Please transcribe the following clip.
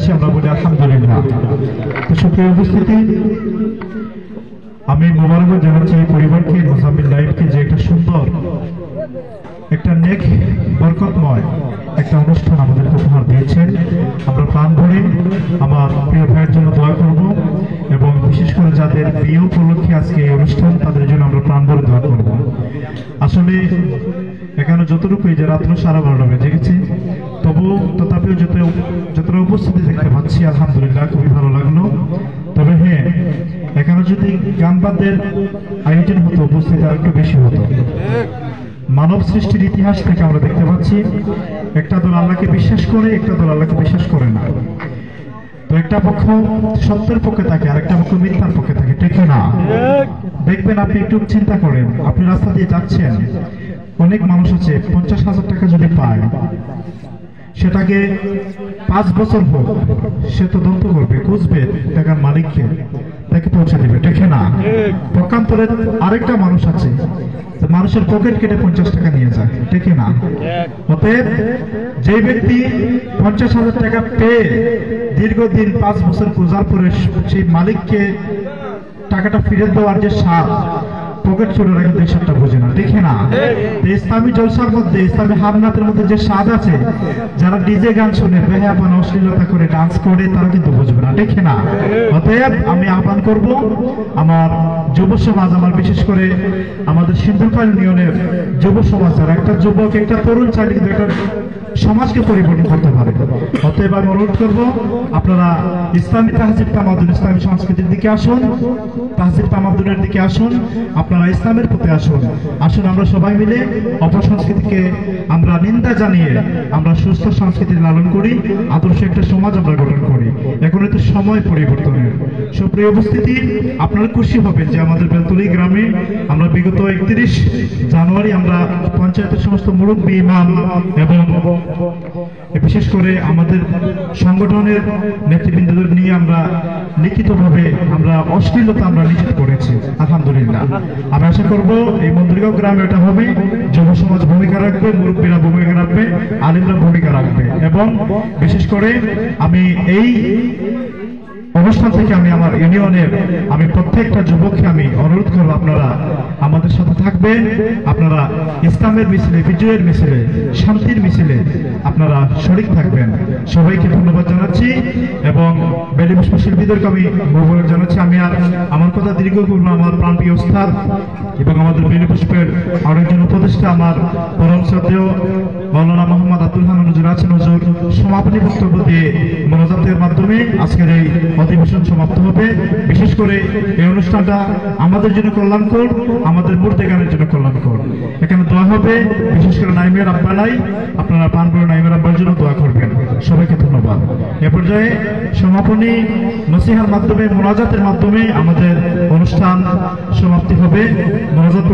যাচ্ছি, আমরা বলি আলহামদুলিল্লাহ। তো সুপ্রিয় উপস্থিতি, আমি মোবারকবাদ জানাচ্ছি এই পরিবারকে, মোজাম্মিল লাইভকে, যে একটা সুন্দর, একটা নেক বরকতময় একটা অনুষ্ঠান আমাদেরকে উপহার দিয়েছেন। আমরা প্রাণ ভরে আমার প্রিয় ভাইয়ের জন্য দোয়া করব, এবং বিশেষ করে যাদের বিয়ে উপলক্ষে আজকে এই অনুষ্ঠান, তাদের জন্য আমরা প্রাণ ভরে দোয়া করব। আসলে এখানে যতটুকু যে রাত্র 12:30 বেজে গেছে, তথাপিও যতটা উপস্থিতি দেখতে পাচ্ছি, আলহামদুলিল্লাহ খুবই ভালো লাগলো। তবে হ্যাঁ, এখানে যদি গান বাদ্যের আয়োজন হতো, উপস্থিতি আর একটু বেশি হতো। মানব সৃষ্টির ইতিহাস থেকে আমরা দেখতে পাচ্ছি, একটা দল আল্লাহকে বিশ্বাস করে, একটা দল আল্লাহকে বিশ্বাস করে না। তো একটা পক্ষ সত্যের পক্ষে থাকে, আর একটা পক্ষ মিথ্যার পক্ষে থাকে, ঠিক না? দেখবেন, আপনি একটু চিন্তা করেন, আপনি রাস্তা দিয়ে যাচ্ছেন, অনেক মানুষ আছে 50,000 টাকা যদি পায়, সেটাকে 5 বছর হোক, সে তদন্ত করবে, খুঁজবে টাকার মালিককে, তাকে পৌঁছে দেবে, ঠিক না? পক্ষান্তরে আরেকটা মানুষ আছে, মানুষের পকেট কেটে 50 টাকা নিয়ে যায়, ঠিক না? অতএব যে ব্যক্তি 50,000 টাকা পেয়ে দীর্ঘদিন 5 বছর খোঁজার পরে সেই মালিককে টাকাটা ফিরে দেওয়ার যে স্বাদ, পকেট চলে রাখে দেশটা বোঝে না, ঠিক না? ইসলামী জলসার মধ্যে, ইসলামী হামনাতের মধ্যে যে স্বাদ আছে, যারা ডিজে গান শুনে, বেহায়াপন অশ্লীলতা করে ডান্স করে, তারা কিন্তু বুঝবে না, ঠিক না? অতএব আমি আহ্বান করব আমার যুব সমাজ, আমার বিশেষ করে আমাদের সিন্ধুপাল ইউনিয়নের যুব সমাজ, যারা একটা যুবক, একটা তরুণ চাইলে কিন্তু একটা সমাজকে পরিবর্তন করতে পারে। অতএব আমি অনুরোধ করবো, আপনারা ইসলামী তাহজিব তামাদ্দুন, ইসলামী সংস্কৃতির দিকে আসুন, তাহজিব তামাদ্দুনের দিকে আসুন, আপনারা ইসলামের পথে আসুন। আসুন আমরা সবাই মিলে অপসংস্কৃতিকে আমরা নিন্দা জানিয়ে আমরা সুস্থ সংস্কৃতি লালন করি, আদর্শ একটা সমাজ আমরা গঠন করি। এখন তো সময় পরিবর্তনের। সুপ্রিয় উপস্থিতি, আপনারা খুশি হবেন যে আমাদের বেলতলী গ্রামে আমরা বিগত 31 জানুয়ারি আমরা পঞ্চায়েতের সমস্ত মুরব্বী, ইমাম এবং বিশেষ করে আমাদের সংগঠনের নেতৃবৃন্দদের নিয়ে আমরা লিখিতভাবে আমরা অশ্লীলতা আমরা নিষেধ করেছি, আলহামদুলিল্লাহ। আমি আশা করব এই মন্দিরগাঁও গ্রামে এটা হবে, যুব সমাজ ভূমিকা রাখবে, মুরব্বীরা ভূমিকা রাখবে, আলিমরা ভূমিকা রাখবে, এবং বিশেষ করে আমি এই অনুষ্ঠান থেকে আমি আমার ইউনিয়নের আমি প্রত্যেকটা যুবককে আমি অনুরোধ করবো, আপনারা আমাদের সাথে থাকবেন, আপনারা ইসলামের মিছিলে, বিজয়ের মিছিলে, শান্তির মিছিলে আপনারা শরীক থাকবেন। সবাইকে ধন্যবাদ জানাচ্ছি, এবং বেলিপুষ্প শিল্পীদেরকে আমি মোবারক জানাচ্ছি। আমি আর আমার কথা দীর্ঘ করবো, আমার প্রাণপ্রিয় উস্তাদ এবং আমাদের বেলিপুষ্পের আরেকজন উপদেষ্টা, আমার পরম শ্রদ্ধেয় মাওলানা মোহাম্মদ আব্দুল হান্নান হুজুর আছেন। হুজুর সমাপনী বক্তব্য দিয়ে মোনাজাতের মাধ্যমে আজকের এই অধিবেশন সমাপ্ত হবে। বিশেষ করে এই অনুষ্ঠানটা আমাদের জন্য কল্যাণকর, আমাদের মুর্দেগানের জন্য কল্যাণকর। এখানে দোয়া হবে, বিশেষ করে নাইমের আব্বালাই, আপনারা প্রাণপ্রিয় নাইমের আব্বার জন্য দোয়া করবেন। সবাইকে ধন্যবাদ। এ পর্যায়ে সমাপনী নসিহার মাধ্যমে, মোনাজাতের মাধ্যমে আমাদের অনুষ্ঠান সমাপ্তি হবে। মোনাজাত